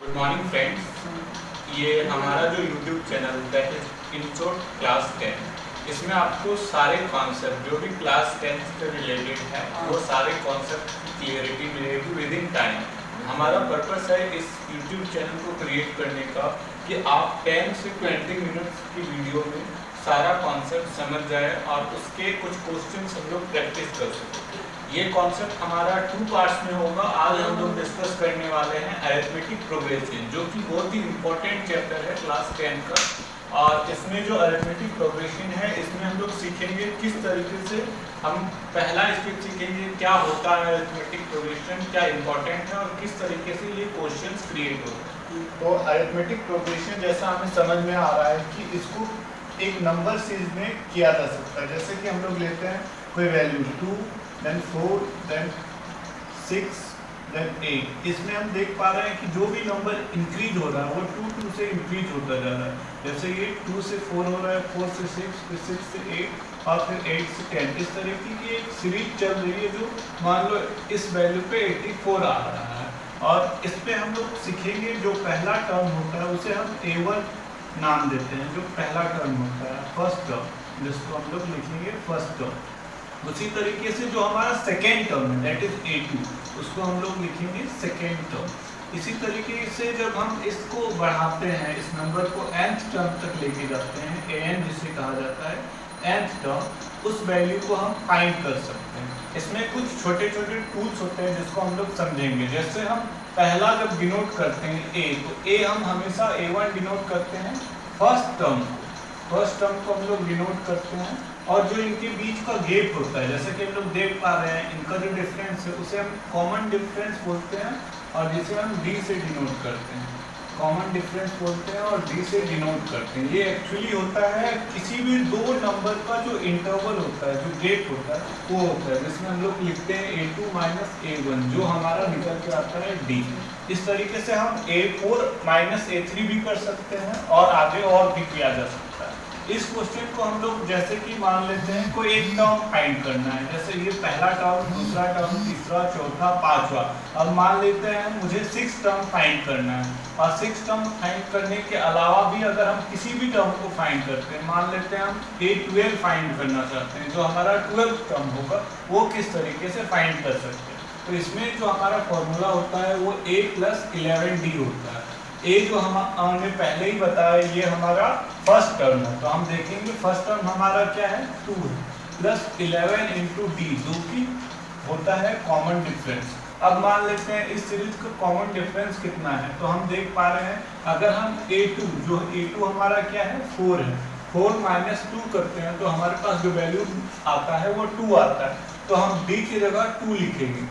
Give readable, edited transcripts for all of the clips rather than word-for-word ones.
Good morning friends, ये हमारा जो YouTube channel that is in short class 10, इसमें आपको सारे कॉन्सेप्ट जो भी क्लास 10 से रिलेटेड है वो सारे कॉन्सेप्ट की क्लियरिटी मिलेगी विद इन टाइम। हमारा पर्पस है इस यूट्यूब चैनल को क्रिएट करने का कि आप 10 से 20 मिनट्स की वीडियो में सारा कॉन्सेप्ट समझ जाए और उसके कुछ क्वेश्चन हम लोग प्रैक्टिस कर सकें। ये कॉन्सेप्ट हमारा 2 पार्ट्स में होगा। आज हम लोग डिस्कस करने वाले हैं अरिथमेटिक प्रोग्रेशन, जो कि बहुत ही इम्पोर्टेंट चैप्टर है क्लास 10 का। और इसमें जो अरिथमेटिक प्रोग्रेशन है इसमें हम लोग सीखेंगे किस तरीके से हम पहला स्टेप सीखेंगे क्या होता है अरिथमेटिक प्रोग्रेशन, क्या इम्पोर्टेंट है और किस तरीके से ये क्वेश्चंस क्रिएट होते हैं। तो अरिथमेटिक प्रोग्रेशन जैसा हमें समझ में आ रहा है कि इसको एक नंबर सीरीज में किया जा सकता है। जैसे कि हम लोग लेते हैं कोई वैल्यू 2, then 4, then 6, then 8। इसमें हम देख पा रहे हैं कि जो भी नंबर इंक्रीज हो रहा है वो 2 से इंक्रीज होता जा रहा है। जैसे ये 2 से 4 हो रहा है, 4 से 6, फिर 6 से 8 और फिर 8 से 10। इस तरीके की एक सीरीज चल रही है जो मान लो इस वैल्यू पे 84 आ रहा है। और इसमें हम लोग सीखेंगे जो पहला टर्म होता है उसे हम A1 नाम देते हैं। जो पहला टर्म होता है फर्स्ट टर्म, जिसको हम लोग लिखेंगे फर्स्ट टर्म। उसी तरीके से जो हमारा सेकेंड टर्म है दैट इज A2, उसको हम लोग लिखेंगे सेकेंड टर्म। इसी तरीके से जब हम इसको बढ़ाते हैं, इस नंबर को nth टर्म तक लेके जाते हैं, an जिसे कहा जाता है nth टर्म, उस वैल्यू को हम फाइंड कर सकते हैं। इसमें कुछ छोटे छोटे टूल्स होते हैं जिसको हम लोग समझेंगे। जैसे हम पहला जब डिनोट करते हैं a, तो a हम हमेशा A1 डिनोट करते हैं फर्स्ट टर्म को हम लोग डिनोट करते हैं। और जो इनके बीच का गेप होता है, जैसे कि हम लोग देख पा रहे हैं, इनका जो डिफरेंस है उसे हम कॉमन डिफरेंस बोलते हैं और जिसे हम d से डिनोट करते हैं। कॉमन डिफरेंस बोलते हैं और d से डिनोट करते हैं। ये एक्चुअली होता है किसी भी दो नंबर का जो इंटरवल होता है, जो गेप होता है वो होता है, जिसमें हम लोग लिखते हैं A2 माइनस A1, जो हमारा निकल के आता है d। इस तरीके से हम A4 माइनस A3 भी कर सकते हैं और आगे और भी किया जा सकता है। इस क्वेश्चन को हम लोग जैसे कि मान लेते हैं कोई एक टर्म फाइंड करना है, जैसे ये पहला टर्म, दूसरा टर्म, तीसरा, चौथा, पांचवा। अब मान लेते हैं मुझे 6 टर्म फाइंड करना है और 6 टर्म फाइंड करने के अलावा भी अगर हम किसी भी टर्म को फाइंड करते हैं, मान लेते हैं हम A12 फाइंड करना चाहते हैं, जो हमारा 12th टर्म होगा, वो किस तरीके से फाइंड कर सकते हैं। तो इसमें जो हमारा फॉर्मूला होता है वो A + 11D होता है। ए जो हमने पहले ही बताया ये हमारा फर्स्ट टर्म है, तो हम देखेंगे फर्स्ट टर्म हमारा क्या है 2 प्लस 11 इंटू डी, जो कि होता है कॉमन डिफरेंस। अब मान लेते हैं इस सीरीज का कॉमन डिफरेंस कितना है, तो हम देख पा रहे हैं अगर हम A2 हमारा क्या है 4 है, 4 माइनस 2 करते हैं तो हमारे पास जो वैल्यू आता है वो 2 आता है, तो हम d की जगह 2 लिखेंगे।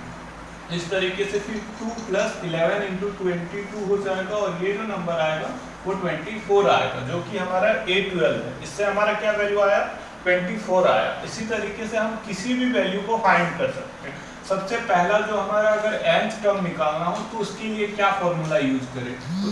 इस तरीके से फिर 2 प्लस 11 इंटू 22 हो जाएगा और ये जो नंबर आएगा वो 24 आएगा, जो कि हमारा A12 है। इससे हमारा क्या वैल्यू आया 24 आया। इसी तरीके से हम किसी भी वैल्यू को फाइंड कर सकते हैं। सबसे पहला जो हमारा अगर nth टर्म निकालना हो तो उसके लिए क्या फॉर्मूला यूज करें, तो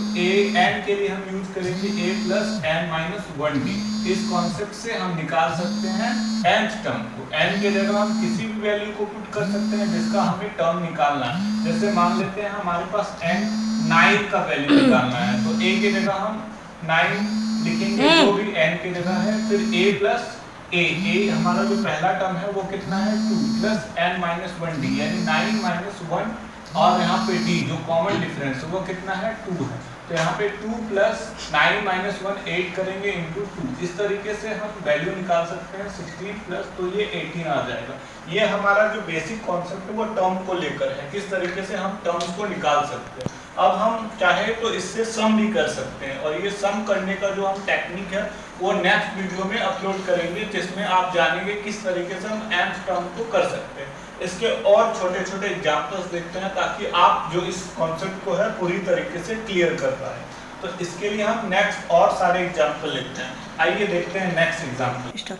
n के लिए हम यूज करेंगे A + n-1d। इस कॉन्सेप्ट से हम निकाल सकते हैं nth टर्म को। n के जगह हम किसी भी वैल्यू को पुट कर सकते हैं जिसका हमें टर्म निकालना है। जैसे मान लेते हैं हमारे पास n9 का वैल्यू निकालना है, तो a के जगह हम 9 लिखेंगे जो भी n के जगह है, फिर A + a हमारा जो पहला टर्म है वो कितना है 2 प्लस n-1d, यानी 9 माइनस 1 और यहाँ पे d जो कॉमन डिफरेंस है वो कितना है 2 है, तो यहाँ पे 2 प्लस 9 माइनस 1 8 करेंगे इंटू 2। इस तरीके से हम वैल्यू निकाल सकते हैं 16 प्लस, तो ये 18 आ जाएगा। ये हमारा जो बेसिक कॉन्सेप्ट है वो टर्म को लेकर है, किस तरीके से हम टर्म्स को निकाल सकते हैं। अब हम चाहे तो इससे सम भी कर सकते हैं, और ये सम करने का जो हम टेक्निक है वो नेक्स्ट वीडियो में अपलोड करेंगे, जिसमें आप जानेंगे किस तरीके से हम nth टर्म को कर सकते हैं। इसके और छोटे छोटे एग्जांपल्स देखते हैं ताकि आप जो इस कॉन्सेप्ट को है पूरी तरीके से क्लियर कर पाए। तो इसके लिए हम नेक्स्ट और सारे एग्जांपल लेते हैं। आइए देखते हैं नेक्स्ट एग्जांपल।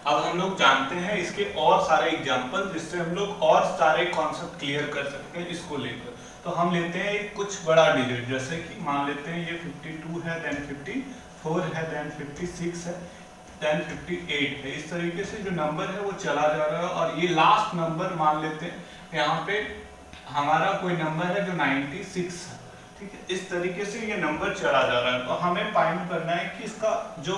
अब हम लोग जानते हैं इसके और सारे एग्जांपल, जिससे हम लोग और सारे कॉन्सेप्ट क्लियर कर सकते हैं इसको लेकर। तो हम लेते हैं एक कुछ बड़ा डिजिट, जैसे कि मान लेते हैं ये 52 है, देन 54 है, देन 56 है, देन 58 है। इस तरीके से जो नंबर है वो चला जा रहा है और ये लास्ट नंबर मान लेते हैं यहाँ पे हमारा कोई नंबर है जो 96 है। ठीक है, इस तरीके से ये नंबर चला जा रहा है। तो हमें फाइंड करना है कि इसका जो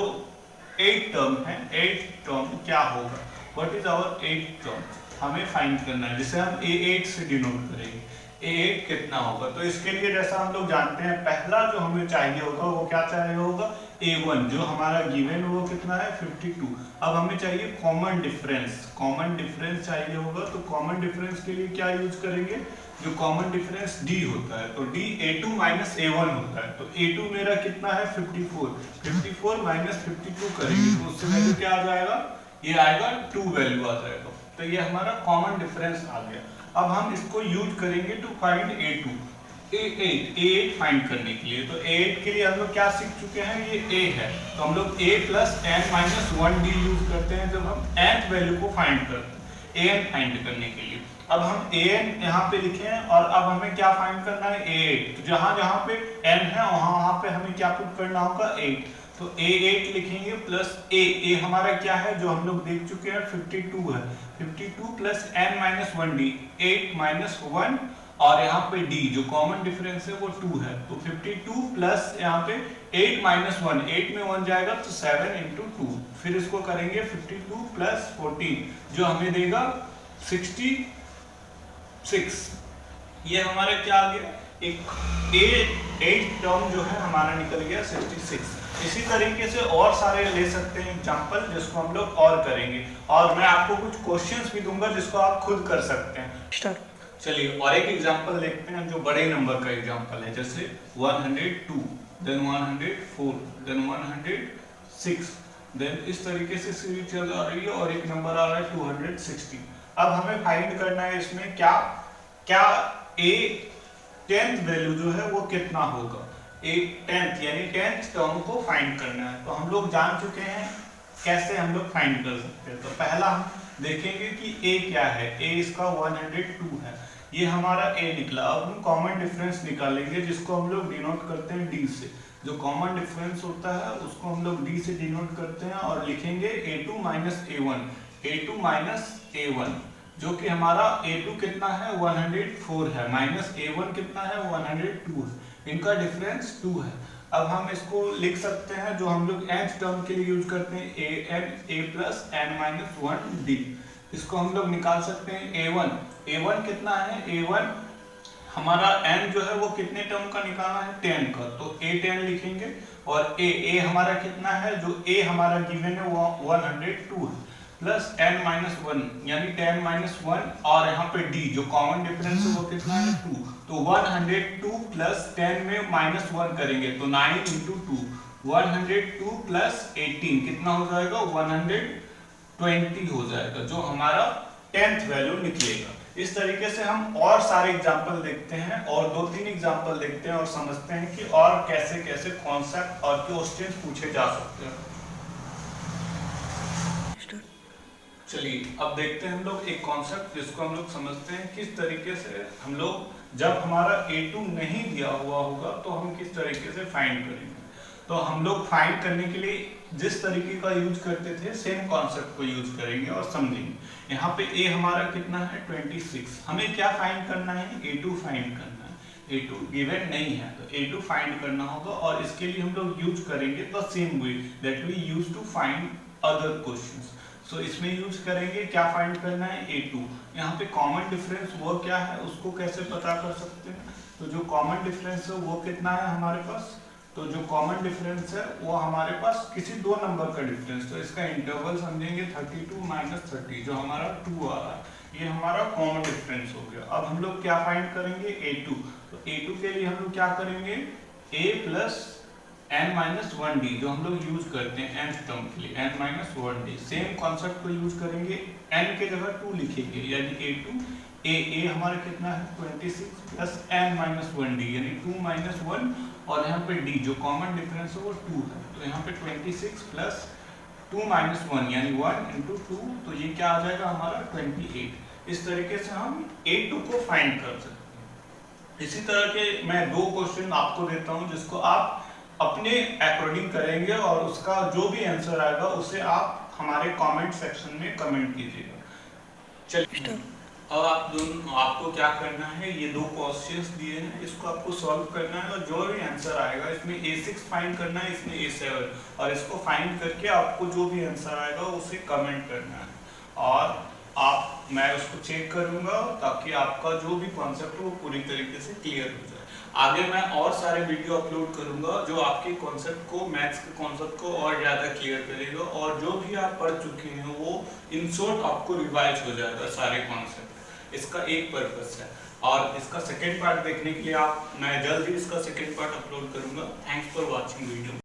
8 टर्म है, 8 टर्म क्या होगा, व्हाट इज आवर 8 टर्म, हमें फाइंड करना है, जिसे हम A8 से डिनोट करेंगे। A8 कितना होगा, तो इसके लिए जैसा हम लोग जानते हैं, पहला जो हमें चाहिए होगा वो क्या चाहिए होगा, A1, जो हमारा गिवन वो कितना है 52। अब हमें चाहिए कॉमन डिफरेंस, कॉमन डिफरेंस चाहिए होगा। तो कॉमन डिफरेंस के लिए क्या यूज करेंगे, जो कॉमन डिफरेंस D होता है, तो D A2 माइनस A1 होता है। तो A2 मेरा कितना है 54, 54 माइनस 52 करेंगे तो उससे वैल्यू क्या आ जाएगा, ये आएगा 2 वैल्यू आ जाएगा। तो ये हमारा कॉमन डिफरेंस आ गया। अब हम इसको यूज करेंगे to find A2, A8 find करने के लिए। तो A8 के लिए हम लोग क्या सीख चुके हैं, ये A है, तो हम लोग A plus n minus 1D use करते हैं जब हम nth वैल्यू को फाइंड करते हैं, an फाइंड करने के लिए। अब हम an यहाँ पे लिखे हैं और अब हमें क्या फाइंड करना है, A8। तो जहां जहां पे n है वहां पे हमें क्या पुट करना होगा, 8। तो A8 लिखेंगे प्लस A हमारा क्या है, जो हम लोग देख चुके हैं 52 है, 52 plus n minus 1D, 8 minus 1, और यहाँ पे D जो कॉमन डिफरेंस है वो 2 है। तो 52 प्लस यहाँ पे 8 माइनस 1, 8 में 1 जाएगा तो 7 इंटू 2, फिर इसको करेंगे 52 प्लस 14 जो हमें देगा 66। ये हमारा क्या आ गया, एक 8 टर्म जो है हमारा निकल गया 66। इसी तरीके से और सारे ले सकते हैं एग्जांपल, जिसको हम लोग और करेंगे, और मैं आपको कुछ क्वेश्चंस भी दूंगा जिसको आप खुद कर सकते हैं। चलिए और एक एग्जांपल देखते हैं जो बड़े नंबर का एग्जांपल है, जैसे 102, देन 104, देन 106, देन इस तरीके से सीरीज चल रही है और एक नंबर आ रहा है 260। अब हमें फाइंड करना है इसमें क्या क्या A 10th वैल्यू जो है वो कितना होगा, A 10th यानी 10th टर्म को फाइंड करना है। तो हम लोग जान चुके हैं कैसे हम लोग फाइंड कर सकते हैं। तो पहला हम देखेंगे कि A क्या है, A इसका 102 है, ये हमारा A निकला। अब हम कॉमन डिफरेंस निकालेंगे जिसको हम लोग डिनोट करते हैं D से। जो कॉमन डिफरेंस होता है उसको हम लोग D से डिनोट करते हैं और लिखेंगे A2 minus A1, A2 minus A1, जो कि हमारा A2 कितना है 104 है, माइनस A1 कितना है 102 है, इनका डिफरेंस 2 है। अब हम इसको लिख सकते हैं जो हम लोग nth टर्म के लिए यूज करते हैं an a plus n minus 1d, इसको हम लोग निकाल सकते हैं A1 कितना है, A1 हमारा n जो है वो कितने टर्म का निकालना है 10 का, तो A10 लिखेंगे। और A हमारा कितना है, जो A हमारा गिवन है वो 102 है, प्लस n माइनस 1 यानी 10 माइनस 1, और यहाँ पे D जो कॉमन डिफरेंस है वो कितना है 2, तो 102 प्लस 10 में माइनस 1 करेंगे तो 9 इंटू 2, 102 प्लस 18 कितना हो जाएगा 120 हो जाएगा, जो हमारा 10th वैल्यू निकलेगा। इस तरीके से हम और सारे एग्जाम्पल देखते हैं और 2-3 एग्जाम्पल देखते हैं और समझते हैं कि और कैसे कैसे कॉन्सेप्ट और क्वेश्चंस पूछे जा सकते हैं। चलिए अब देखते हैं हम लोग एक कॉन्सेप्ट जिसको हम लोग समझते हैं किस तरीके से हम लोग जब हमारा A2 नहीं दिया हुआ होगा तो हम किस तरीके से फाइंड करेंगे। तो हम लोग फाइंड करने के लिए जिस तरीके का यूज करते थे सेम कॉन्सेप्ट को यूज करेंगे और समझेंगे। यहाँ पे A हमारा कितना है 26, हमें क्या फाइंड करना है A2 फाइंड करना है, A2 गिवन नहीं है तो A2 फाइंड करना होगा, और इसके लिए हम लोग यूज करेंगे the same way that we use to find other questions. So इसमें यूज करेंगे क्या फाइंड करना है A2। यहाँ पे कॉमन डिफरेंस वो क्या है उसको कैसे पता कर सकते हैं, तो जो कॉमन डिफरेंस है वो कितना है हमारे पास, तो जो कॉमन डिफरेंस है वो हमारे पास किसी दो नंबर का डिफरेंस, तो इसका इंटरवल समझेंगे 32 माइनस 30 जो हमारा 2 आ रहा है, ये हमारा कॉमन डिफरेंस हो गया। अब हम लोग क्या फाइंड करेंगे A2, तो A2 के लिए हम लोग क्या करेंगे A plus n minus 1d जो हम लोग यूज करते हैं nth टर्म के लिए n minus 1d, same concept को यूज करेंगे, n के जगह 2 लिखेंगे यानी A2 A हमारा कितना है 26 प्लस n माइनस 1d यानी 2 माइनस 1, और यहाँ पे D जो कॉमन डिफरेंस है वो 2 है, तो यहाँ पे 26 प्लस 2 माइनस 1 यानी 1 इंटू 2, तो ये क्या आ जाएगा हमारा 28। इस तरीके से हम A2 को फाइंड कर सकते हैं। इसी तरह के मैं 2 क्वेश्चन आपको देता हूँ जिसको आप अपने अकॉर्डिंग करेंगे और उसका जो भी आंसर आएगा उसे आप हमारे कमेंट सेक्शन में कमेंट कीजिएगा। चलिए और आपको क्या करना है, ये दो क्वेश्चंस दिए हैं, इसको आपको सॉल्व करना है और जो भी आंसर आएगा इसमें A6 फाइंड करना है, इसमें A7, और इसको फाइंड करके आपको जो भी आंसर आएगा उसे कमेंट करना है और मैं उसको चेक करूंगा ताकि आपका जो भी कॉन्सेप्ट है वो पूरी तरीके से क्लियर हो जाए। आगे मैं और सारे वीडियो अपलोड करूंगा जो आपके कॉन्सेप्ट को, मैथ्स के कॉन्सेप्ट को और ज़्यादा क्लियर करेगा, और जो भी आप पढ़ चुके हैं वो इन शॉर्ट आपको रिवाइज हो जाएगा सारे कॉन्सेप्ट। इसका एक पर्पस है, और इसका सेकेंड पार्ट देखने के लिए मैं जल्द ही इसका सेकेंड पार्ट अपलोड करूंगा। Thanks for watching video.